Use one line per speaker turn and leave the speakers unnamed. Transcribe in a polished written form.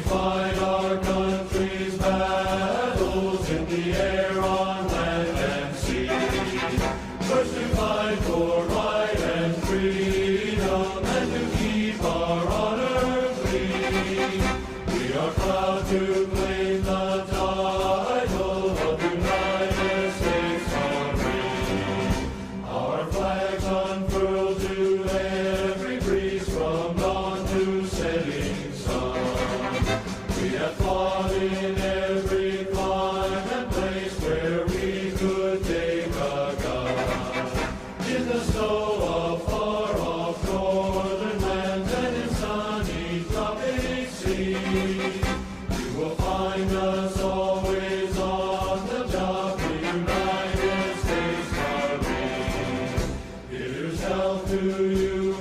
fight our country's battles in the air, on land and sea. First to fight for right and freedom, and to keep our honor clean. We are proud to claim the title of United States Army. Our flags unfurled to every breeze, from dawn to setting sun. We have fought in every clime and place where we could take a gun. In the snow of far-off northern lands and in sunny tropic seas, you will find us always on the job, the United States Army. Here's health to you.